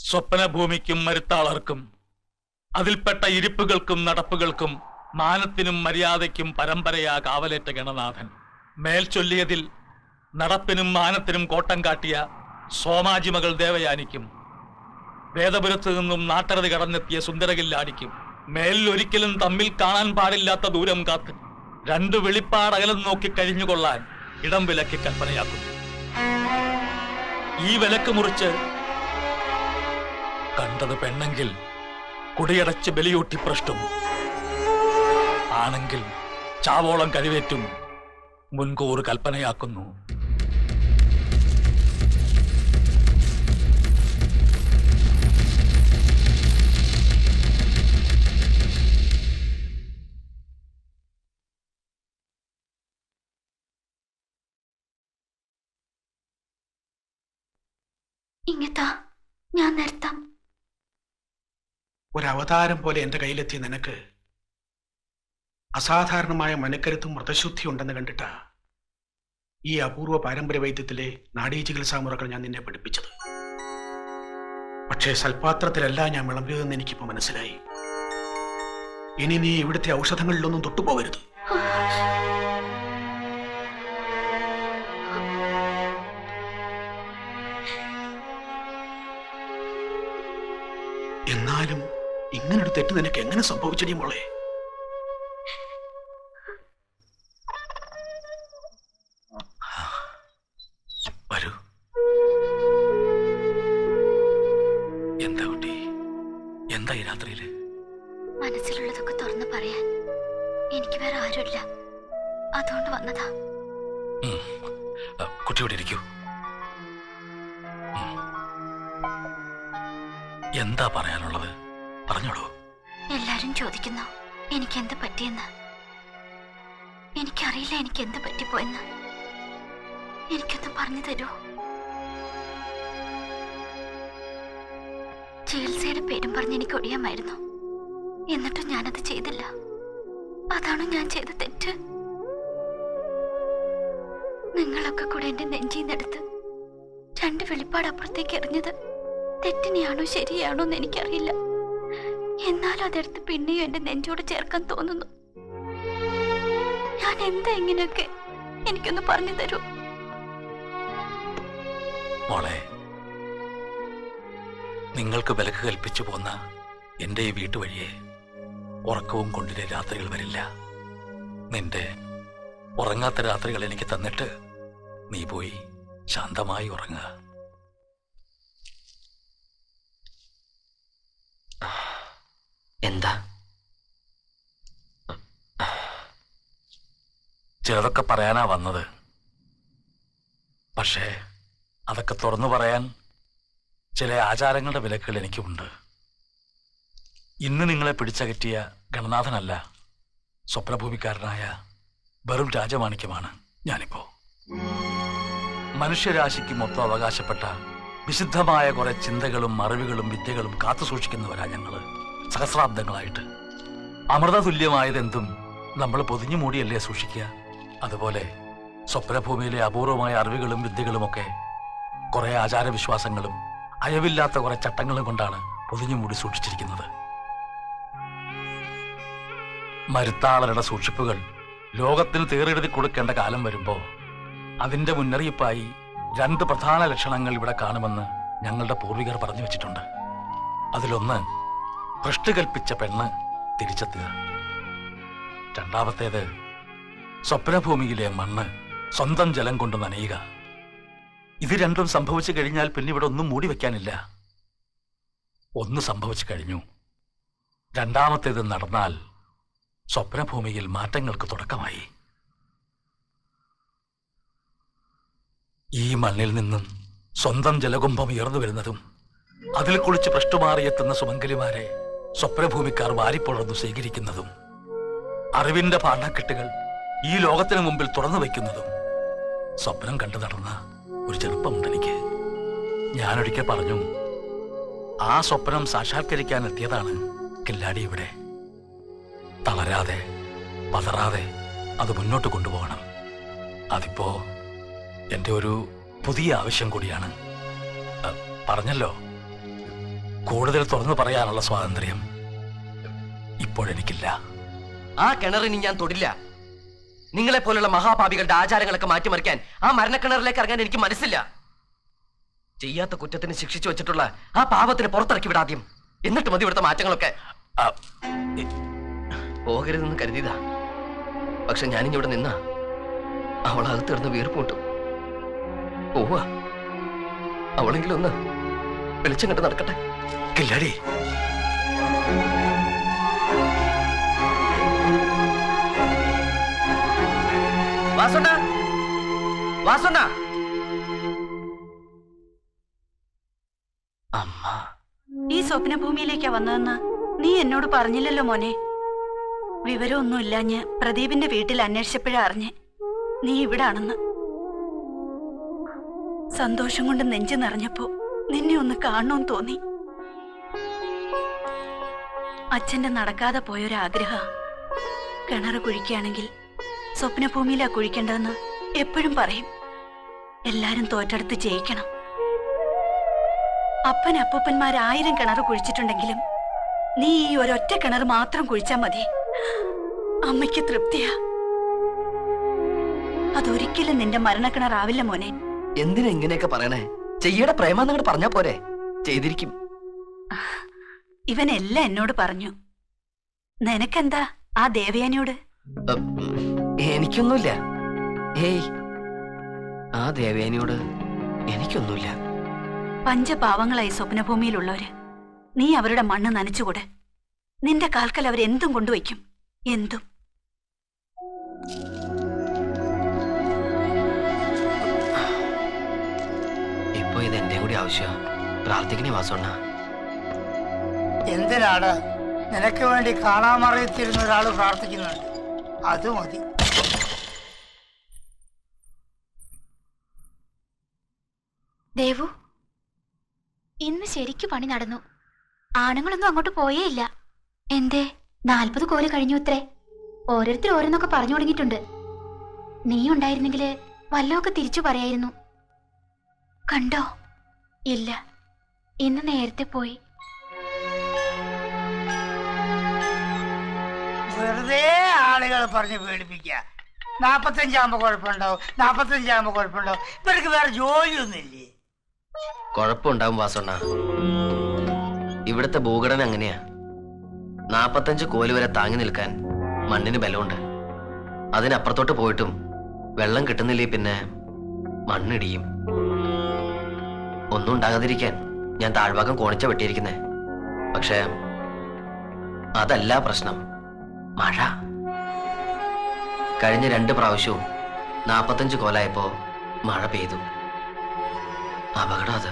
സ്വപ്നഭൂമിക്കും മരുത്താളർക്കും അതിൽപ്പെട്ട ഇരിപ്പുകൾക്കും നടപ്പുകൾക്കും മാനത്തിനും മര്യാദയ്ക്കും പരമ്പരയാ കാവലേറ്റ ഗണനാഥൻ മേൽ ചൊല്ലിയതിൽ നടപ്പിനും മാനത്തിനും കോട്ടം കാട്ടിയ സോമാജിമകൾ ദേവയാനിക്കും വേദപുരത്തു നിന്നും നാട്ടരതി കടന്നെത്തിയ സുന്ദരകില്ലാടിക്കും മേലിൽ ഒരിക്കലും തമ്മിൽ കാണാൻ പാടില്ലാത്ത ദൂരം കാത്ത് രണ്ടു വെളിപ്പാടകലം നോക്കി കഴിഞ്ഞുകൊള്ളാൻ ഇടം വിലക്കി കൽപ്പനയാക്കുന്നു. ഈ വിലക്ക് മുറിച്ച് കണ്ടത് പെണ്ണെങ്കിൽ കുടിയടച്ച് ബലിയൂട്ടി പ്രഷ്ടും, ആണെങ്കിൽ ചാവോളം കഴിവേറ്റും മുൻകൂർ കൽപ്പനയാക്കുന്നു. ഞാൻ നിർത്താം. ഒരവതാരം പോലെ എന്റെ കയ്യിലെത്തിയ നിനക്ക് അസാധാരണമായ മനക്കരുത്തും വ്രതശുദ്ധിയും ഉണ്ടെന്ന് കണ്ടിട്ടാ ഈ അപൂർവ പാരമ്പര്യ വൈദ്യത്തിലെ നാഡീചികിത്സാ മുറകൾ ഞാൻ നിന്നെ പഠിപ്പിച്ചത്. പക്ഷേ സൽപാത്രത്തിലല്ല ഞാൻ വിളമ്പിയതെന്ന് എനിക്കിപ്പോ മനസ്സിലായി. ഇനി നീ ഇവിടുത്തെ ഔഷധങ്ങളിലൊന്നും തൊട്ടുപോകരുത്. എന്നാലും ഇങ്ങനൊരു തെറ്റ് നിനക്ക് എങ്ങനെ സംഭവിച്ചടി മോളെ? വരൂ. എന്താ കുട്ടി, എന്താ ഈ രാത്രിയില്? മനസ്സിലുള്ളതൊക്കെ തുറന്ന് പറയാൻ എനിക്ക് വേറെ ആരുമില്ല, അതുകൊണ്ട് വന്നതാ. കുട്ടിയോട് ഇരിക്കൂ. എന്താ പറയാനുള്ളത്? പറഞ്ഞോളൂ. എല്ലാരും ചോദിക്കുന്നു എനിക്കെന്ത് പറ്റിയെന്ന്. എനിക്കറിയില്ല എനിക്കെന്ത് പറ്റിപ്പോയെന്ന്. എനിക്കൊന്ന് പറഞ്ഞു തരുമോ? ചികിത്സയുടെ പേരും പറഞ്ഞ് എനിക്ക് ഒഴിയാമായിരുന്നു, എന്നിട്ടും ഞാനത് ചെയ്തില്ല. അതാണോ ഞാൻ ചെയ്ത തെറ്റ്? നിങ്ങളൊക്കെ കൂടെ എന്റെ നെഞ്ചിന്നെടുത്ത് രണ്ട് വെളിപ്പാട് അപ്പുറത്തേക്ക് എറിഞ്ഞത് തെറ്റിനെയാണോ ശരിയാണോ എന്ന് എനിക്കറിയില്ല. എന്നാലും അതെടുത്ത് പിന്നെയും എന്റെ നെഞ്ചോട് ചേർക്കാൻ തോന്നുന്നു. ഞാൻ എന്താ ഇങ്ങനെയൊക്കെ? എനിക്കൊന്ന് പറഞ്ഞു തരൂ. മോളെ, നിങ്ങൾക്ക് വിലക്ക് കൽപ്പിച്ചു പോന്ന എന്റെ ഈ വീട്ടുവഴിയെ ഉറക്കവും കൊണ്ടിലെ രാത്രികൾ വരില്ല. നിന്റെ ഉറങ്ങാത്ത രാത്രികൾ എനിക്ക് തന്നിട്ട് നീ പോയി ശാന്തമായി ഉറങ്ങുക. എന്താ? ചിലതൊക്കെ പറയാനാ വന്നത്. പക്ഷേ അതൊക്കെ തുറന്നു പറയാൻ ചില ആചാരങ്ങളുടെ വിലക്കുകൾ എനിക്കുമുണ്ട്. ഇന്ന് നിങ്ങളെ പിടിച്ചകറ്റിയ ഗണനാഥനല്ല, സ്വപ്നഭൂമിക്കാരനായ വെറും രാജമാണിക്യമാണ് ഞാനിപ്പോ. മനുഷ്യരാശിക്ക് മൊത്തം അവകാശപ്പെട്ട വിശുദ്ധമായ കുറെ ചിന്തകളും അറിവുകളും വിദ്യകളും കാത്തു സൂക്ഷിക്കുന്നവരാ ഞങ്ങള്. സഹസ്രാബ്ദങ്ങളായിട്ട് അമൃതതുല്യമായതെന്തും നമ്മൾ പൊതിഞ്ഞു മൂടിയല്ലേ സൂക്ഷിക്കുക. അതുപോലെ സ്വപ്നഭൂമിയിലെ അപൂർവമായ അറിവുകളും വിദ്യകളുമൊക്കെ കുറെ ആചാരവിശ്വാസങ്ങളും അയവില്ലാത്ത കുറെ ചട്ടങ്ങളും കൊണ്ടാണ് പൊതിഞ്ഞു മൂടി സൂക്ഷിച്ചിരിക്കുന്നത്. മരുത്താളരുടെ സൂക്ഷിപ്പുകൾ ലോകത്തിന് തീറെഴുതി കൊടുക്കേണ്ട കാലം വരുമ്പോ അതിന്റെ മുന്നറിയിപ്പായി രണ്ട് പ്രധാന ലക്ഷണങ്ങൾ ഇവിടെ കാണുമെന്ന് ഞങ്ങളുടെ പൂർവികർ പറഞ്ഞു വെച്ചിട്ടുണ്ട്. അതിലൊന്ന് ഭ്രഷ്ട് കൽപ്പിച്ച പെണ്ണ് തിരിച്ചെത്തുക. രണ്ടാമത്തേത് സ്വപ്നഭൂമിയിലെ മണ്ണ് സ്വന്തം ജലം കൊണ്ട് നനയുക. ഇത് രണ്ടും സംഭവിച്ചു കഴിഞ്ഞാൽ പിന്നെ ഇവിടെ ഒന്നും മൂടി വെക്കാനില്ല. ഒന്ന് സംഭവിച്ചു കഴിഞ്ഞു. രണ്ടാമത്തേത് നടന്നാൽ സ്വപ്നഭൂമിയിൽ മാറ്റങ്ങൾക്ക് തുടക്കമായി. ഈ മണ്ണിൽ നിന്നും സ്വന്തം ജലകുംഭം ഉയർന്നു വരുന്നതും അതിൽ കുളിച്ച് ഭ്രഷ്ടുമാറിയെത്തുന്ന സുമംഗലിമാരെ സ്വപ്നഭൂമിക്കാർ വാരിപ്പുണർന്നു സ്വീകരിക്കുന്നതും അറിവിന്റെ പാഠക്കെട്ടുകൾ ഈ ലോകത്തിന് മുമ്പിൽ തുറന്നു വയ്ക്കുന്നതും സ്വപ്നം കണ്ടു നടന്ന ഒരു ചെറുപ്പമുണ്ട് എനിക്ക്. ഞാനൊരിക്കൽ പറഞ്ഞു, ആ സ്വപ്നം സാക്ഷാത്കരിക്കാൻ എത്തിയതാണ് കില്ലാടി ഇവിടെ. തളരാതെ പതറാതെ അത് മുന്നോട്ട് കൊണ്ടുപോകണം. അതിപ്പോ എന്റെ ഒരു പുതിയ ആവശ്യം കൂടിയാണ്. പറഞ്ഞല്ലോ, കൂടുതൽ തുറന്നു പറയാനുള്ള സ്വാതന്ത്ര്യം ഇപ്പോഴെനിക്കില്ല. ആ കിണറിന് ഞാൻ തൊടില്ല. നിങ്ങളെ പോലുള്ള മഹാപാപികളുടെ ആചാരങ്ങളൊക്കെ മാറ്റിമറിക്കാൻ ആ മരണക്കിണറിലേക്ക് ഇറങ്ങാൻ എനിക്ക് മനസ്സില്ല. ചെയ്യാത്ത കുറ്റത്തിന് ശിക്ഷിച്ചു വെച്ചിട്ടുള്ള ആ പാപത്തിന് പുറത്തിറക്കി വിടാദ്യം. എന്നിട്ട് മതി ഇവിടുത്തെ മാറ്റങ്ങളൊക്കെ. പോകരുതെന്ന് കരുതിയതാ. പക്ഷെ ഞാനിവിടെ നിന്നാ അവളകത്ത് കിടന്ന് വീർപ്പൂട്ടും. പോവാ. അവളെങ്കിലും ഒന്ന് വെളിച്ചം കണ്ട് നടക്കട്ടെ. കില്ലാടി, വാസുണ്ണ, വാസുണ്ണ. അമ്മ ഈ സ്വപ്നഭൂമിയിലേക്കാ വന്നതെന്ന് നീ എന്നോട് പറഞ്ഞില്ലല്ലോ മോനെ. വിവരമൊന്നുമില്ലാഞ്ഞ് പ്രദീപിന്റെ വീട്ടിൽ അന്വേഷിച്ചപ്പോഴാ അറിഞ്ഞ് നീ ഇവിടാണെന്ന്. സന്തോഷം കൊണ്ട് നെഞ്ചു നിറഞ്ഞപ്പോ നിന്നെ ഒന്ന് കാണണമെന്ന് തോന്നി. അച്ഛന്റെ നടക്കാതെ പോയൊരാഗ്രഹ. കിണറ് കുഴിക്കുകയാണെങ്കിൽ സ്വപ്നഭൂമിയിലാ കുഴിക്കേണ്ടതെന്ന് എപ്പോഴും പറയും. എല്ലാരും തോറ്റെടുത്ത് ജയിക്കണം. അപ്പനപ്പൂപ്പന്മാരായിരം കിണറ് കുഴിച്ചിട്ടുണ്ടെങ്കിലും നീ ഈ ഒരൊറ്റ കിണർ മാത്രം കുഴിച്ചാ മതി. അമ്മയ്ക്ക് തൃപ്തിയാ. അതൊരിക്കലും നിന്റെ മരണക്കിണറാവില്ല മോനെ. എന്തിനാ ഇങ്ങനെയൊക്കെ പറയണേ? ചെയ്യയുടെ പ്രേമാന്നങ്ങോട്ട് പറഞ്ഞാ പോരെ? ചെയ്തിരിക്കും. ഇവനെല്ലാം എന്നോട് പറഞ്ഞു. നിനക്കെന്താ ആ ദേവയാനിയോട്? എനിക്കൊന്നുമില്ല. ഏയ്, ആ ദേവേനിയോട് എനിക്കൊന്നുമില്ല. പഞ്ചപാവങ്ങളായി സ്വപ്നഭൂമിയിലുള്ളവര്. നീ അവരുടെ മണ്ണ് നനച്ചുകൂടെ? നിന്റെ കാൽക്കൽ അവരെന്തും കൊണ്ടുവയ്ക്കും. എന്തും. ഇപ്പൊ ഇത് എന്റെ കൂടി ആവശ്യം. പ്രാർത്ഥിക്കണേ വാസുണ്ണ. എന്തിനാണ് നിനക്ക് വേണ്ടി കാണാമറിയത്തിരുന്ന ഒരാള് പ്രാർത്ഥിക്കുന്നുണ്ട്? അത് മതി. ദേവു, ഇന്ന് ശരിക്കു പണി നടന്നു. ആണുങ്ങളൊന്നും അങ്ങോട്ട് പോയേ ഇല്ല. എന്തേ? 40 കോല് കഴിഞ്ഞു അത്രേ. ഓരോരുത്തർ ഓരോന്നൊക്കെ പറഞ്ഞു തുടങ്ങിയിട്ടുണ്ട്. നീ ഉണ്ടായിരുന്നെങ്കില് വല്ലതൊക്കെ തിരിച്ചു പറയായിരുന്നു. കണ്ടോ? ഇല്ല, ഇന്ന് നേരത്തെ പോയി. വെറുതെ ആളുകൾ പറഞ്ഞ് പേടിപ്പിക്കുക. 45 കുഴപ്പമുണ്ടാവും, 45 കുഴപ്പമുണ്ടാവും. ഇവർക്ക് വേറെ ജോലിയൊന്നുമില്ലേ? കുഴപ്പമുണ്ടാവും വാസുണ്ണ. ഇവിടുത്തെ ഭൂഘടന അങ്ങനെയാ. 45 കോല് വരെ താങ്ങി നിൽക്കാൻ മണ്ണിന് ബലമുണ്ട്. അതിനപ്പുറത്തോട്ട് പോയിട്ടും വെള്ളം കിട്ടുന്നില്ലേ പിന്നെ മണ്ണിടിയും. ഒന്നും ഉണ്ടാകാതിരിക്കാൻ ഞാൻ താഴ്ഭാഗം കോണിച്ച വെട്ടിയിരിക്കുന്നേ. പക്ഷേ അതല്ല പ്രശ്നം. മഴ. കഴിഞ്ഞ 2 പ്രാവശ്യവും 45 കോലായപ്പോ മഴ പെയ്തു. അപകടം അത്.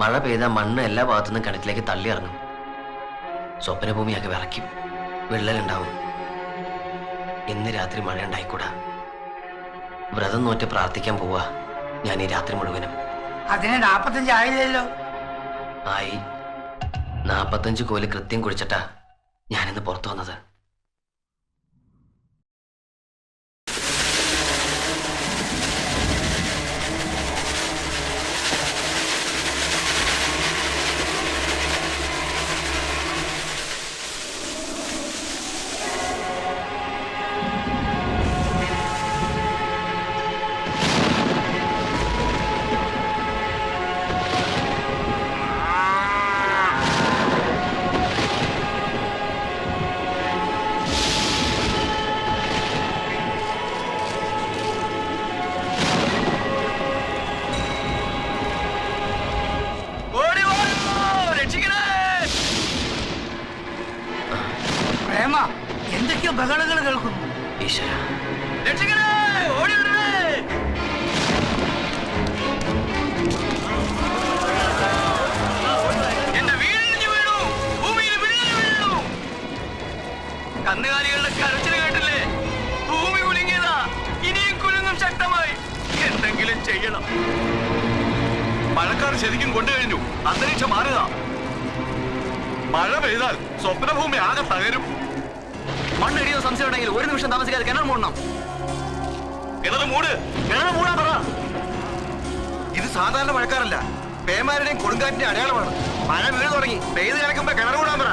മഴ പെയ്ത മണ്ണ് എല്ലാ ഭാഗത്തുനിന്നും കിണറ്റിലേക്ക് തള്ളി ഇറങ്ങും. സ്വപ്നഭൂമിയാക്കി വിറയ്ക്കും. വിള്ളലുണ്ടാവും. ഇന്ന് രാത്രി മഴ ഉണ്ടായിക്കൂടാ. വ്രതം നോറ്റ് പ്രാർത്ഥിക്കാൻ പോവാ ഞാൻ ഈ രാത്രി മുഴുവനും. അതിന് 45 ആയില്ലല്ലോ. ആയി. 45 കോല് കൃത്യം കുടിച്ചിട്ടാ ഞാനിന്ന് പുറത്തു വന്നത്. പ്രേമ, എന്തൊക്കെയോ ബഹളങ്ങൾ കേൾക്കുന്നു. ഈശ്വര, കന്നുകാലികളുടെ കരച്ചിൽ കേട്ടില്ലേ? ഭൂമി കുലുങ്ങിയതാ. ഇനിയും കുലുങ്ങും ശക്തമായി. എന്തെങ്കിലും ചെയ്യണം. മഴക്കാർ ശരിക്കും കൊണ്ടുകഴിഞ്ഞു. അന്തരീക്ഷം മാറുക. മഴ പെയ്താൽ സ്വപ്നഭൂമി ആകെ തകരും. മണ്ണിടിയോ സംശയം ഉണ്ടെങ്കിൽ 1 നിമിഷം താമസിക്കാതെ കിണർ മൂടണം. കിണർ മൂട്. കിണർ മൂടാൻ പറ. ഇത് സാധാരണ മഴക്കാരല്ല, പേമാരുടെയും കൊടുങ്കാറ്റിന്റെ അടയാളമാണ്. മഴ വീട് തുടങ്ങി. പെയ്ത് കിടക്കുമ്പോ കിണർ കൂടാൻ പറ.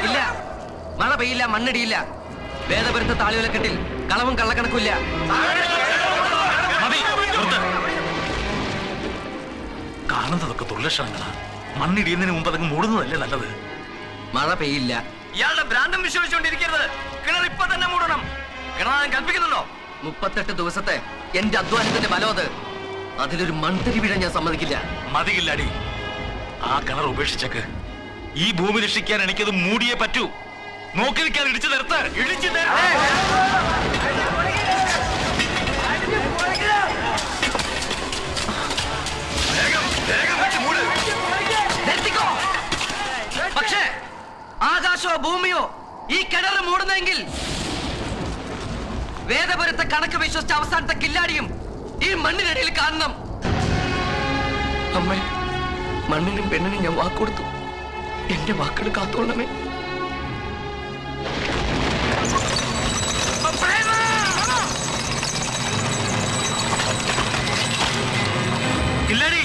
ഇല്ല, മഴ പെയ്യില്ല, മണ്ണിടിയില്ല. വേദപുരത്തെ താളിവിലക്കെട്ടിൽ കളവും കള്ളക്കണക്കില്ല. മതി, നിർത്ത്. കാണുന്നതൊക്കെ ദുർലക്ഷണങ്ങളാ. മണ്ണിടിയുന്നതിന് മുമ്പ് അതങ്ങ് മൂടുന്നതല്ലേ നല്ലത്. മഴ പെയ്യില്ല. ഇയാളുടെ ഭ്രാന്തം വിശ്വസിച്ചുകൊണ്ടിരിക്കരുത്. കിണർ ഇപ്പൊ തന്നെ മൂടണം. കിണറാൻ കൽപ്പിക്കുന്നുണ്ടോ? 38 ദിവസത്തെ എന്റെ അധ്വാനത്തിന്റെ ബലം അത്. അതിലൊരു മൺതരി വീഴാൻ ഞാൻ സമ്മതിക്കില്ല. മതിയില്ലടി, ആ കിണർ ഉപേക്ഷിച്ചേക്ക്. ഈ ഭൂമി രക്ഷിക്കാൻ എനിക്കത് മൂടിയേ പറ്റൂ. നോക്കി നിൽക്കാൻ ഇടിച്ചു നിർത്ത്, ഇടിച്ചു നിർത്തിക്കോ. പക്ഷേ ആകാശമോ ഭൂമിയോ ഈ കിണർ മൂടുന്നെങ്കിൽ വേദപുരത്തെ കണക്ക് വിശ്വസിച്ച അവസാനത്തെ കില്ലാടിയും ഈ മണ്ണിനിടയിൽ കാണണം. അമ്മേ, മണ്ണിനും പെണ്ണിനും ഞാൻ വാക്കുകൊടുത്തു. എന്റെ വാക്കുകൾ കാത്തോളണമേ. കില്ലാടി,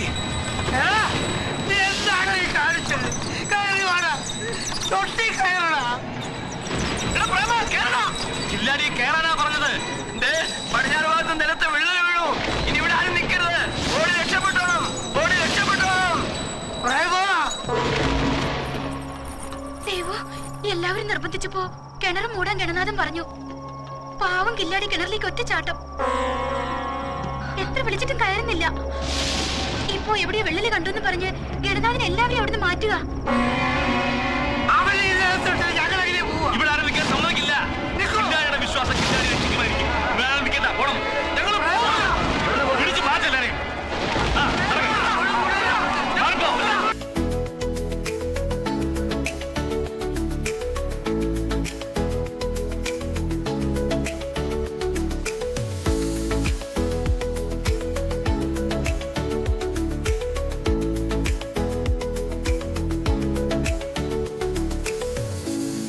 എന്താണ് ഈ കാണിച്ചത്? കയറി വാടാ, തൊട്ടി കയറടാ. കില്ലാടി കേറാനാ പറഞ്ഞത്. പടിഞ്ഞാറ് ഭാഗത്ത് നിലത്ത് വിള്ളൽ വീഴൂ. ഇനി ഇവിടെ ആരും നിൽക്കരുത്. ഓടി രക്ഷപ്പെട്ടോണം, ഓടി രക്ഷപ്പെട്ടോണം. ദേവു, എല്ലാവരും നിർബന്ധിച്ചപ്പോ കിണർ മൂടാൻ ഗണനാഥൻ പറഞ്ഞു. പാവം കില്ലാടി കിണറിലേക്ക് ഒറ്റച്ചാട്ടം. എത്ര വിളിച്ചിട്ടും കയറുന്നില്ല. ഇപ്പോ എവിടെയോ വെള്ളില് കണ്ടു എന്ന് പറഞ്ഞ് ഗണനാഥൻ എല്ലാവരെയും അവിടുന്ന് മാറ്റുക. അവനെ ഇതിനകത്തോട്ട്